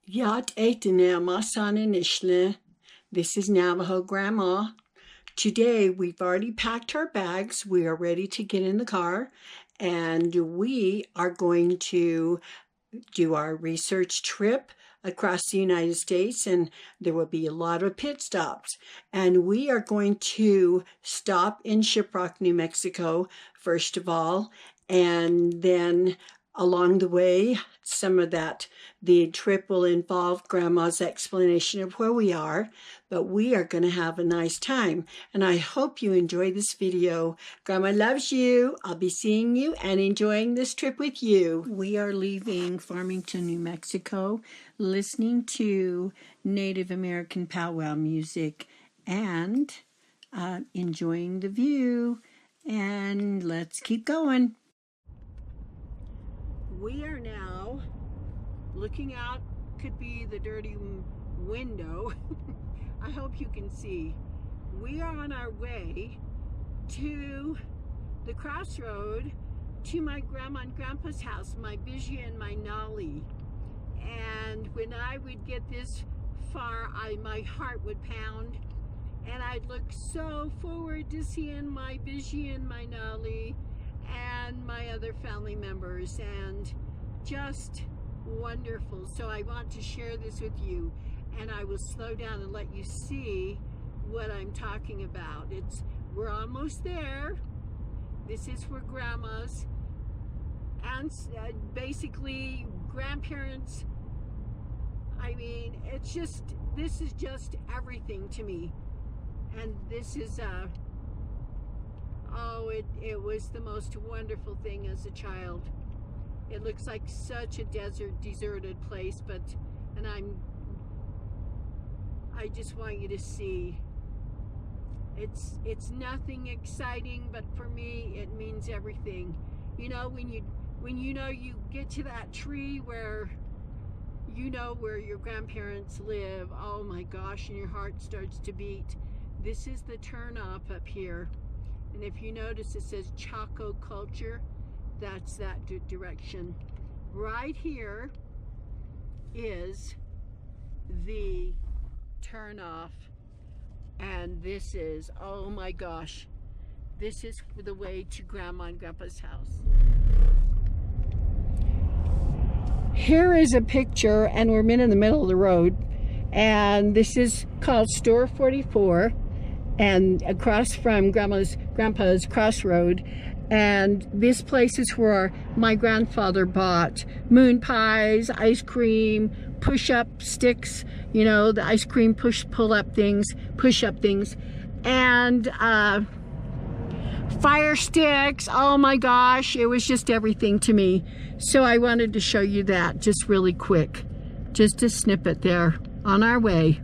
Yat Etenema Saninishne. This is Navajo Grandma. Today we've already packed our bags. We are ready to get in the car and we are going to do our research trip across the United States, and there will be a lot of pit stops. And we are going to stop in Shiprock, New Mexico, first of all, and then along the way, the trip will involve Grandma's explanation of where we are, but we are going to have a nice time. And I hope you enjoy this video. Grandma loves you. I'll be seeing you and enjoying this trip with you. We are leaving Farmington, New Mexico, listening to Native American powwow music and enjoying the view. And let's keep going. We are now looking out, could be the dirty window. I hope you can see. We are on our way to the crossroad to my grandma and grandpa's house, my Bijia and my Nali. And when I would get this far, my heart would pound, and I'd look so forward to seeing my Bijia and my Nali and my other family members, and just wonderful. So I want to share this with you, and I will slow down and let you see what I'm talking about. We're almost there. This is where grandmas and basically grandparents, I mean, this is just everything to me. And this is it was the most wonderful thing as a child. It looks like such a deserted place, and I just want you to see. It's nothing exciting, but for me it means everything. You know, when you get to that tree where you know where your grandparents live, oh my gosh, and your heart starts to beat. This is the turnoff up here. And if you notice, it says Chaco culture. That's that direction. Right here is the turnoff. And this is, oh my gosh, this is the way to Grandma and Grandpa's house. Here is a picture, and we're in the middle of the road. And this is called Store 44. And across from Grandpa's crossroad, and this place is where my grandfather bought moon pies, ice cream, push-up sticks, you know, the ice cream push-up things, and fire sticks. Oh my gosh, it was just everything to me. So I wanted to show you that just really quick, just a snippet there on our way.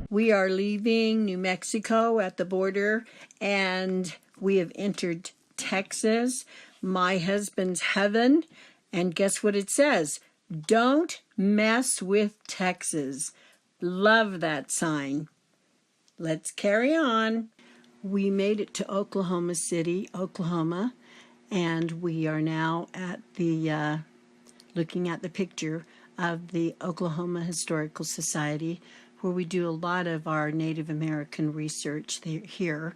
We are leaving New Mexico at the border, and we have entered Texas, my husband's heaven. And guess what it says? Don't mess with Texas. Love that sign. Let's carry on. We made it to Oklahoma City, Oklahoma, and we are now at the looking at the picture of the Oklahoma Historical Society, where we do a lot of our Native American research here.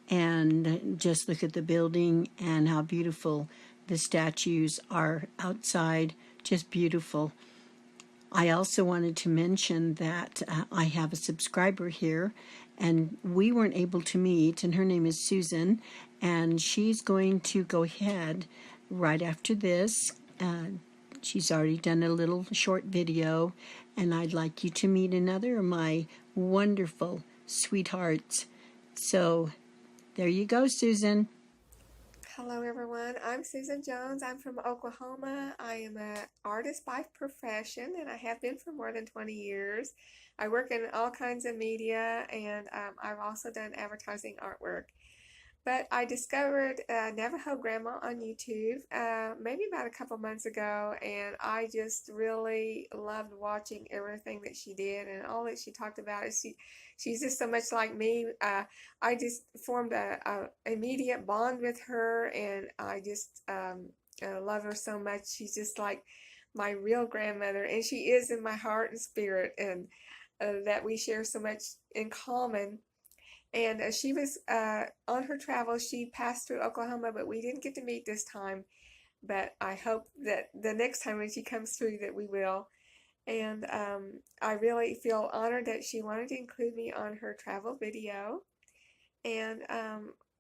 And just look at the building and how beautiful the statues are outside, just beautiful. I also wanted to mention that I have a subscriber here, and we weren't able to meet, and her name is Susan, and she's going to go ahead right after this. She's already done a little short video, and I'd like you to meet another of my wonderful sweethearts. So there you go, Susan. Hello everyone, I'm Susan Jones. I'm from Oklahoma. I am an artist by profession, and I have been for more than 20 years. I work in all kinds of media, and I've also done advertising artwork. But I discovered Navajo Grandma on YouTube maybe about a couple months ago, and I just really loved watching everything that she did and all that she talked about. She's just so much like me. I just formed a immediate bond with her, and I just love her so much. She's just like my real grandmother, and she is in my heart and spirit, and that we share so much in common. And she was on her travels. She passed through Oklahoma, but we didn't get to meet this time. But I hope that the next time when she comes through that we will. And I really feel honored that she wanted to include me on her travel video. And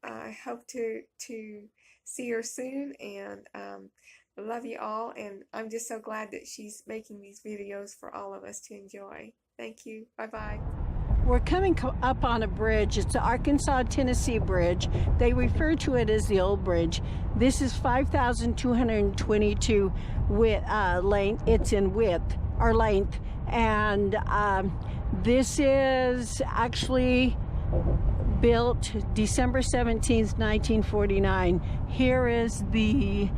I hope to see her soon, and love you all. And I'm just so glad that she's making these videos for all of us to enjoy. Thank you. Bye-bye. We're coming up on a bridge. It's the Arkansas-Tennessee Bridge. They refer to it as the Old Bridge. This is 5,222 length. It's in width or length, and this is actually built December 17th, 1949. Here is the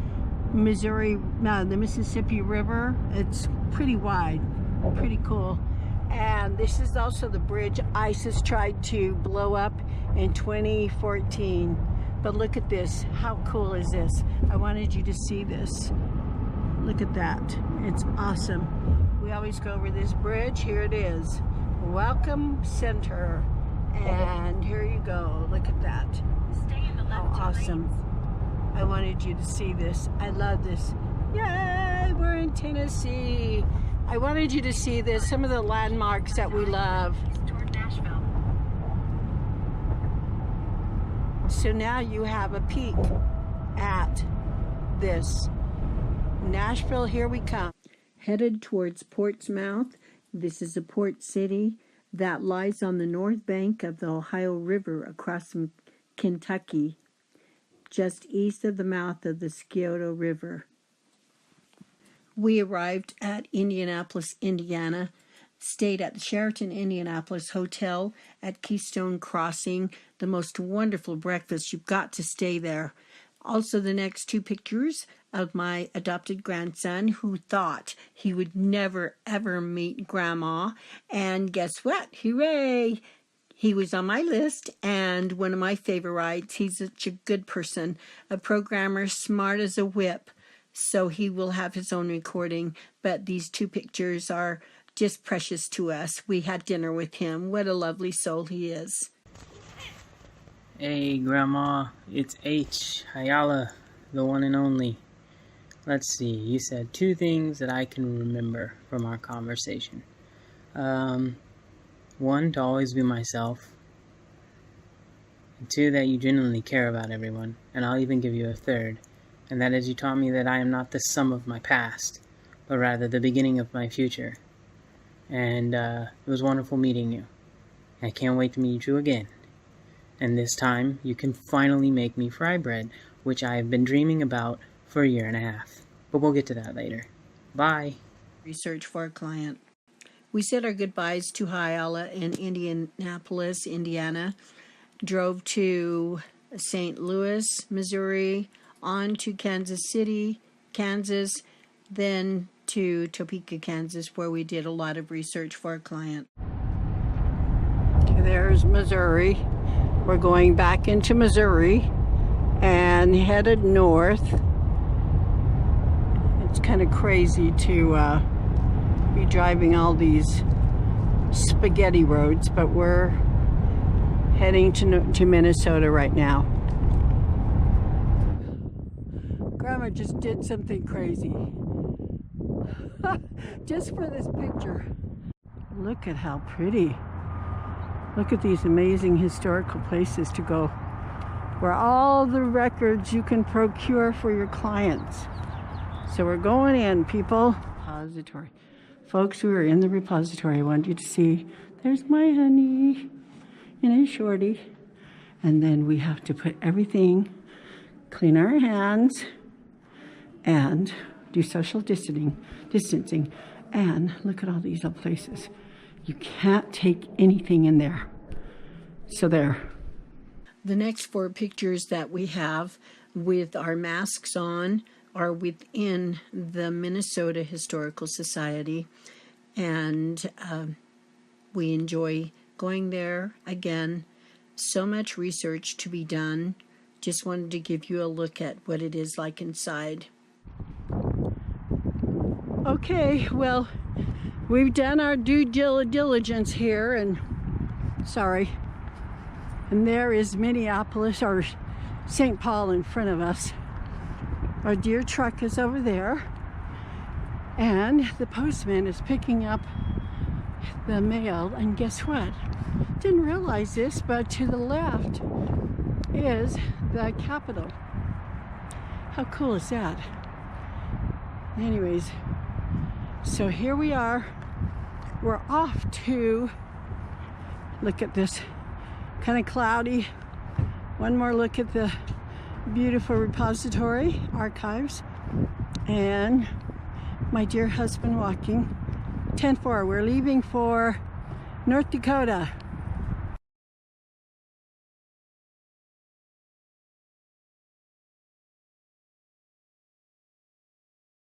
the Mississippi River. It's pretty wide, pretty cool. And this is also the bridge ISIS tried to blow up in 2014. But look at this. How cool is this? I wanted you to see this. Look at that. It's awesome. We always go over this bridge. Here it is. Welcome Center. And here you go. Look at that. How awesome. I wanted you to see this. I love this. Yay! We're in Tennessee. I wanted you to see this, some of the landmarks that we love. So now you have a peek at this. Nashville, here we come. Headed towards Portsmouth. This is a port city that lies on the north bank of the Ohio River across from Kentucky, just east of the mouth of the Scioto River. We arrived at Indianapolis, Indiana, stayed at the Sheraton Indianapolis Hotel at Keystone Crossing. The most wonderful breakfast. You've got to stay there. Also, the next two pictures of my adopted grandson who thought he would never, ever meet Grandma. And guess what? Hooray! He was on my list, and one of my favorites. He's such a good person, a programmer, smart as a whip. So he will have his own recording, but these two pictures are just precious to us. We had dinner with him. What a lovely soul he is. Hey, Grandma, it's H. Hayala, the one and only. Let's see, you said two things that I can remember from our conversation. One, to always be myself. And two, that you genuinely care about everyone. And I'll even give you a third. And that is, you taught me that I am not the sum of my past, but rather the beginning of my future. And it was wonderful meeting you. I can't wait to meet you again. And this time, you can finally make me fry bread, which I have been dreaming about for a year and a half. But we'll get to that later. Bye. Research for a client. We said our goodbyes to Hyala in Indianapolis, Indiana, drove to St. Louis, Missouri, on to Kansas City, Kansas, then to Topeka, Kansas, where we did a lot of research for a client. There's Missouri. We're going back into Missouri and headed north. It's kind of crazy to be driving all these spaghetti roads, but we're heading to Minnesota right now. Grandma just did something crazy. Just for this picture. Look at how pretty. Look at these amazing historical places to go, where all the records you can procure for your clients. So we're going in, people. Repository. Folks who are in the repository, I want you to see, there's my honey in a shorty. And then we have to put everything, clean our hands, and do social distancing. And look at all these little places. You can't take anything in there. So there. The next four pictures that we have with our masks on are within the Minnesota Historical Society. And we enjoy going there. Again, so much research to be done. Just wanted to give you a look at what it is like inside. Okay, well, we've done our due diligence here, and there is Minneapolis, or St. Paul, in front of us. Our deer truck is over there, and the postman is picking up the mail. And guess what? Didn't realize this, but to the left is the Capitol. How cool is that? Anyways, so here we are. We're off to look at this kind of cloudy. One more look at the beautiful repository archives, and my dear husband walking. 10-4. We're leaving for North Dakota.